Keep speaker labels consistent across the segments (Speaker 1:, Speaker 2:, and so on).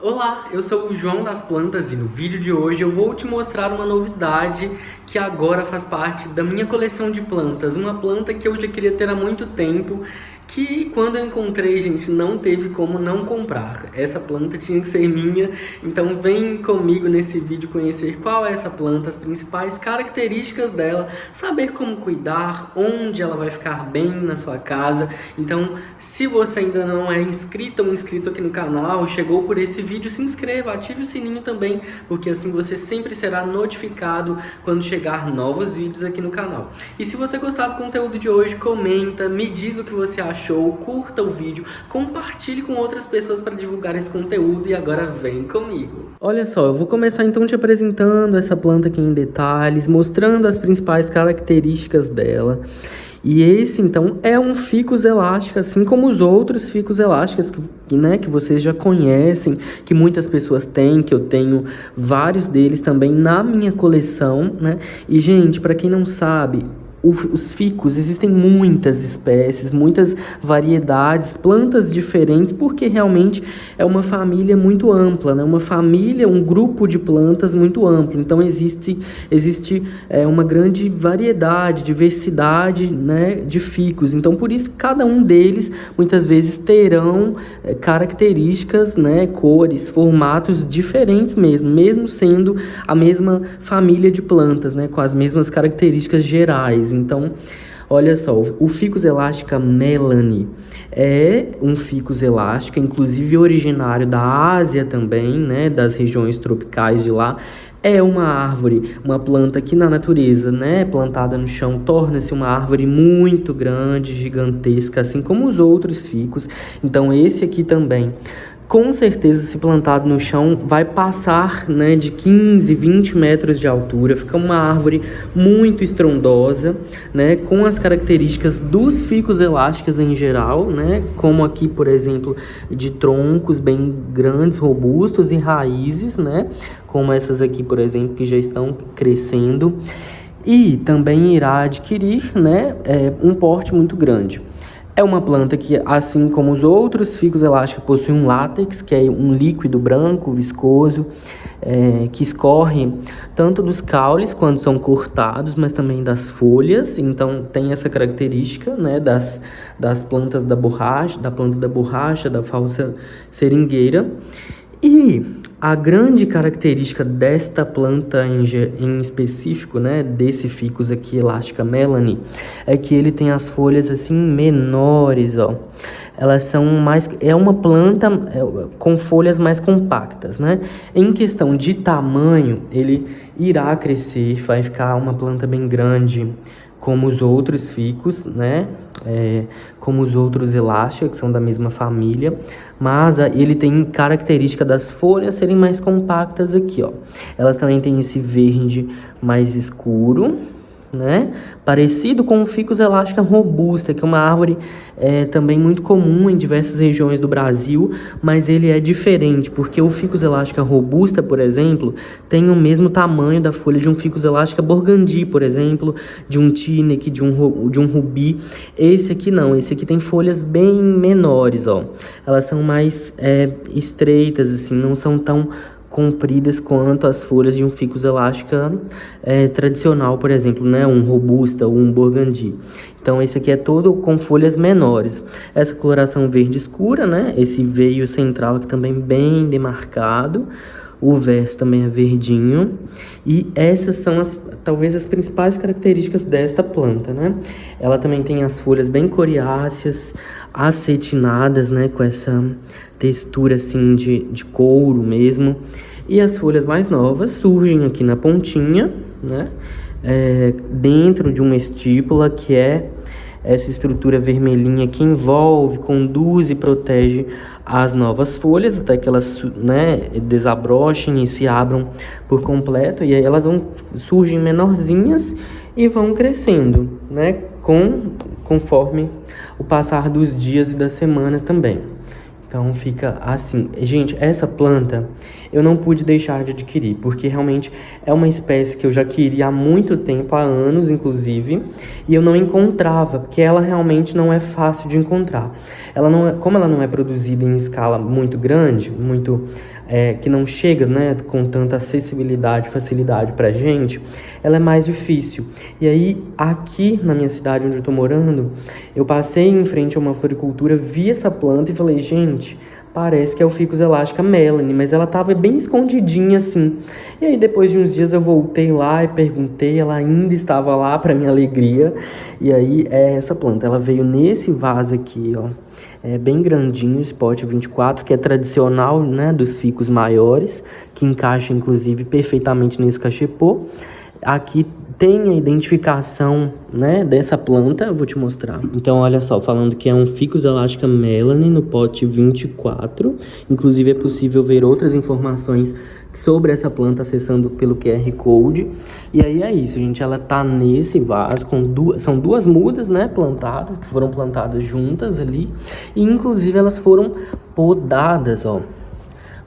Speaker 1: Olá, eu sou o João das Plantas e no vídeo de hoje eu vou te mostrar uma novidade que agora faz parte da minha coleção de plantas. Uma planta que eu já queria ter há muito tempo, que quando eu encontrei, gente, não teve como não comprar. Essa planta tinha que ser minha, então vem comigo nesse vídeo conhecer qual é essa planta, as principais características dela, saber como cuidar, onde ela vai ficar bem na sua casa. Então, se você ainda não é inscrita ou inscrito aqui no canal, chegou por esse vídeo, se inscreva, ative o sininho também, porque assim você sempre será notificado quando chegar novos vídeos aqui no canal. E se você gostar do conteúdo de hoje, comenta, me diz o que você achou, curta o vídeo, compartilhe com outras pessoas para divulgar esse conteúdo e agora vem comigo. Olha só, eu vou começar então te apresentando essa planta aqui em detalhes, mostrando as principais características dela. E esse, então, é um ficus elástico, assim como os outros ficus elásticos que vocês já conhecem, que muitas pessoas têm, que eu tenho vários deles também na minha coleção, né? E, gente, para quem não sabe, os ficus, existem muitas espécies, muitas variedades, plantas diferentes, porque realmente é uma família muito ampla, né? Uma família, um grupo de plantas muito amplo. Então existe uma grande variedade, diversidade, né, de ficus. Então por isso cada um deles muitas vezes terão características, né, cores, formatos diferentes mesmo sendo a mesma família de plantas, né, com as mesmas características gerais. Então, olha só, o Ficus elástica melani é um ficus elástico, inclusive originário da Ásia também, né, das regiões tropicais de lá. É uma árvore, uma planta que na natureza, né, plantada no chão, torna-se uma árvore muito grande, gigantesca, assim como os outros ficus. Então esse aqui também, com certeza, se plantado no chão, vai passar, né, de 15, 20 metros de altura. Fica uma árvore muito estrondosa, né, com as características dos ficus elásticos em geral, né, como aqui, por exemplo, de troncos bem grandes, robustos e raízes, né, como essas aqui, por exemplo, que já estão crescendo. E também irá adquirir, né, um porte muito grande. É uma planta que, assim como os outros ficus elásticos, possui um látex, que é um líquido branco, viscoso, que escorre tanto dos caules quando são cortados, mas também das folhas. Então tem essa característica, né, das plantas da borracha, da falsa seringueira. E a grande característica desta planta em específico, né, desse ficus aqui, elástica melani, é que ele tem as folhas assim menores, ó. Elas são mais, é uma planta com folhas mais compactas, né? Em questão de tamanho, ele irá crescer, vai ficar uma planta bem grande, como os outros ficus, né? Como os outros elásticos, que são da mesma família, mas ele tem característica das folhas serem mais compactas aqui, ó. Elas também têm esse verde mais escuro, né? Parecido com o Ficus elástica robusta, que é uma árvore também muito comum em diversas regiões do Brasil, mas ele é diferente, porque o Ficus elástica robusta, por exemplo, tem o mesmo tamanho da folha de um Ficus elástica burgundy, por exemplo, de um Tineke, de um rubi. Esse aqui não, esse aqui tem folhas bem menores, ó. Elas são mais estreitas, assim, não são tão compridas quanto as folhas de um ficus elástica tradicional, por exemplo, né, um robusta ou um burgundy. Então esse aqui é todo com folhas menores. Essa coloração verde escura, né, esse veio central aqui também bem demarcado. O verso também é verdinho. E essas são talvez as principais características desta planta, né? Ela também tem as folhas bem coriáceas, acetinadas, né? Com essa textura assim de couro mesmo. E as folhas mais novas surgem aqui na pontinha, né? Dentro de uma estípula, que é essa estrutura vermelhinha que envolve, conduz e protege as novas folhas até que elas, né, desabrochem e se abram por completo. E aí elas surgem menorzinhas e vão crescendo, né, conforme o passar dos dias e das semanas também. Então fica assim. Gente, essa planta eu não pude deixar de adquirir, porque realmente é uma espécie que eu já queria há muito tempo, há anos inclusive, e eu não encontrava, porque ela realmente não é fácil de encontrar. Ela não é, como ela não é produzida em escala muito grande, muito que não chega, né, com tanta acessibilidade, facilidade pra gente, ela é mais difícil. E aí, aqui na minha cidade onde eu tô morando, eu passei em frente a uma floricultura, vi essa planta e falei, gente, parece que é o Ficus elastica Melanie, mas ela tava bem escondidinha assim. E aí depois de uns dias eu voltei lá e perguntei, ela ainda estava lá para minha alegria. E aí é essa planta, ela veio nesse vaso aqui, ó. É bem grandinho, Spot 24, que é tradicional, né, dos ficus maiores, que encaixa inclusive perfeitamente nesse cachepô. Aqui tem a identificação, né, dessa planta, eu vou te mostrar. Então, olha só, falando que é um Ficus elastica Melanie no pote 24. Inclusive, é possível ver outras informações sobre essa planta acessando pelo QR Code. E aí é isso, gente, ela tá nesse vaso com são duas mudas, né, plantadas, que foram plantadas juntas ali. E, inclusive, elas foram podadas, ó,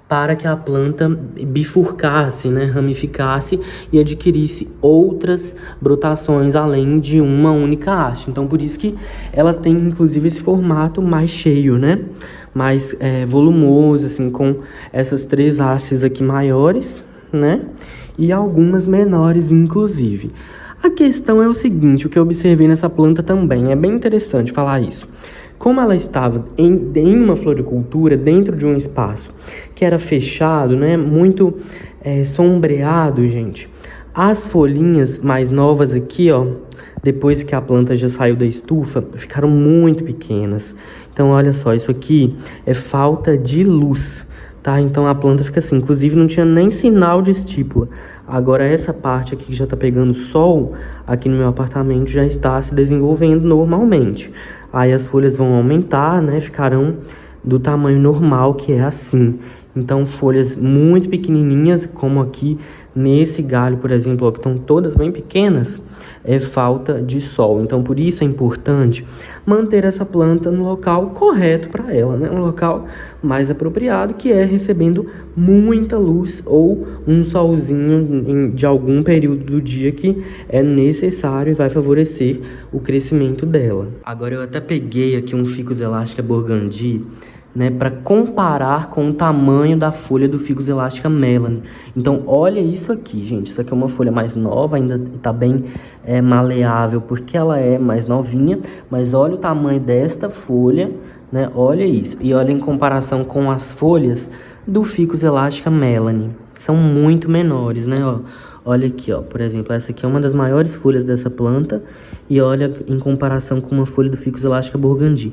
Speaker 1: para que a planta bifurcasse, né, ramificasse e adquirisse outras brotações além de uma única haste. Então, por isso que ela tem, inclusive, esse formato mais cheio, né, mais volumoso, assim, com essas 3 hastes aqui maiores, né, e algumas menores, inclusive. A questão é o seguinte, o que eu observei nessa planta também, é bem interessante falar isso. Como ela estava em uma floricultura, dentro de um espaço que era fechado, né, muito sombreado, gente, as folhinhas mais novas aqui, ó, depois que a planta já saiu da estufa, ficaram muito pequenas. Então, olha só, isso aqui é falta de luz, tá? Então, a planta fica assim, inclusive não tinha nem sinal de estípula. Agora, essa parte aqui que já tá pegando sol, aqui no meu apartamento, já está se desenvolvendo normalmente. Aí as folhas vão aumentar, né? Ficarão do tamanho normal, que é assim. Então, folhas muito pequenininhas, como aqui nesse galho, por exemplo, ó, que estão todas bem pequenas, é falta de sol. Então, por isso é importante manter essa planta no local correto para ela, né? Um local mais apropriado, que é recebendo muita luz ou um solzinho de algum período do dia que é necessário e vai favorecer o crescimento dela. Agora, eu até peguei aqui um Ficus elastica Burgundy, né, para comparar com o tamanho da folha do Ficus elastica Melanie. Então, olha isso aqui, gente. Isso aqui é uma folha mais nova, ainda está bem maleável, porque ela é mais novinha. Mas olha o tamanho desta folha, né? Olha isso. E olha em comparação com as folhas do Ficus elastica Melanie. São muito menores, né? Ó, olha aqui, ó. Por exemplo, essa aqui é uma das maiores folhas dessa planta. E olha em comparação com uma folha do Ficus elastica Burgundy.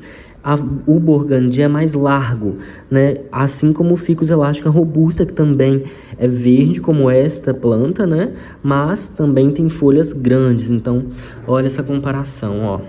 Speaker 1: O Burgundy é mais largo, né? Assim como o Ficus elastica robusta, que também é verde, como esta planta, né? Mas também tem folhas grandes. Então, olha essa comparação, ó.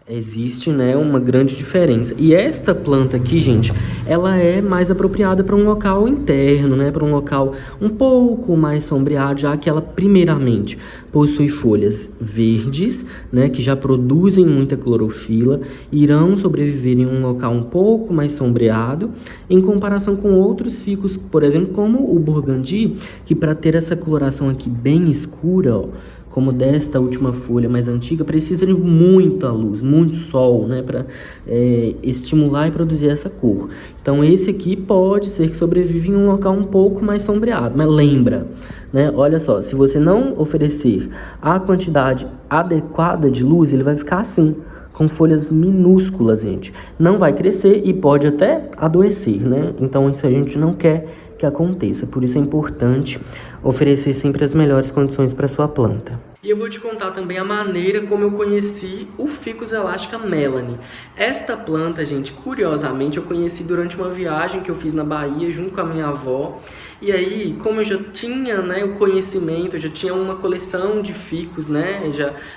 Speaker 1: Existe, né, uma grande diferença. E esta planta aqui, gente, ela é mais apropriada para um local interno, né, para um local um pouco mais sombreado, já que ela primeiramente possui folhas verdes, né, que já produzem muita clorofila, irão sobreviver em um local um pouco mais sombreado, em comparação com outros ficus, por exemplo, como o Burgundy, que para ter essa coloração aqui bem escura, ó, como desta última folha mais antiga, precisa de muita luz, muito sol, né, para estimular e produzir essa cor. Então, esse aqui pode ser que sobreviva em um local um pouco mais sombreado, mas lembra, né, olha só, se você não oferecer a quantidade adequada de luz, ele vai ficar assim, com folhas minúsculas, gente. Não vai crescer e pode até adoecer, né? Então, isso a gente não quer que aconteça. Por isso é importante oferecer sempre as melhores condições para sua planta. E eu vou te contar também a maneira como eu conheci o Ficus elastica Melanie. Esta planta, gente, curiosamente, eu conheci durante uma viagem que eu fiz na Bahia junto com a minha avó. E aí, como eu já tinha, né, o conhecimento, eu já tinha uma coleção de ficus, né,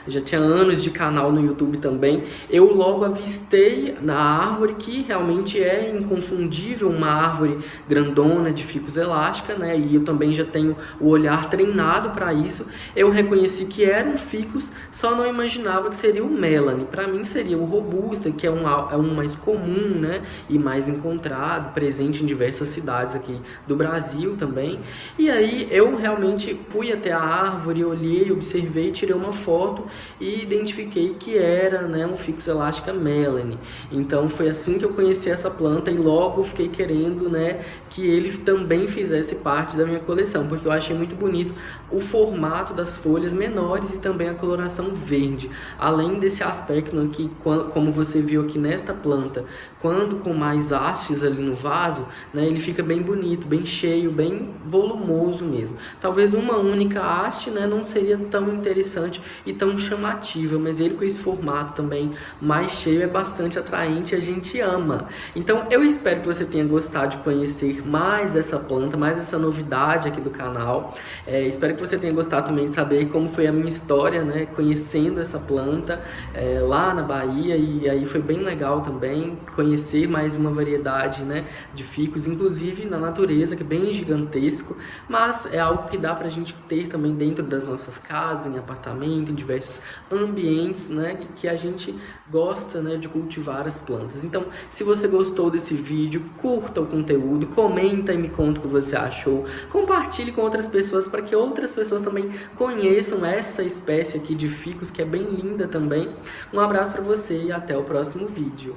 Speaker 1: já tinha anos de canal no YouTube também, eu logo avistei na árvore, que realmente é inconfundível, uma árvore grandona de Ficus elástica, né, e eu também já tenho o olhar treinado para isso. Eu reconheci que era um ficus, só não imaginava que seria o Melanie. Para mim seria o robusta, que é um mais comum, né, e mais encontrado, presente em diversas cidades aqui do Brasil também. E aí eu realmente fui até a árvore, olhei, observei, tirei uma foto e identifiquei que era, né, um Ficus elástica Melanie. Então foi assim que eu conheci essa planta e logo fiquei querendo, né, que ele também fizesse parte da minha coleção, porque eu achei muito bonito o formato das folhas menores e também a coloração verde. Além desse aspecto aqui, como você viu aqui nesta planta, quando com mais hastes ali no vaso, né, ele fica bem bonito, bem cheio, bem volumoso mesmo. Talvez uma única haste, né, não seria tão interessante e tão chamativa, mas ele com esse formato também mais cheio é bastante atraente e a gente ama. Então eu espero que você tenha gostado de conhecer mais essa planta, mais essa novidade aqui do canal. Espero que você tenha gostado também de saber como foi a minha história, né, conhecendo essa planta lá na Bahia, e aí foi bem legal também conhecer mais uma variedade, né, de ficus, inclusive na natureza, que é bem gigantesco, mas é algo que dá pra gente ter também dentro das nossas casas, em apartamento, em diversos ambientes, né, que a gente gosta, né, de cultivar as plantas. Então, se você gostou desse vídeo, curta o conteúdo, comenta e me conta o que você achou, compartilhe com outras pessoas para que outras pessoas também conheçam essa espécie aqui de ficus, que é bem linda também. Um abraço para você e até o próximo vídeo.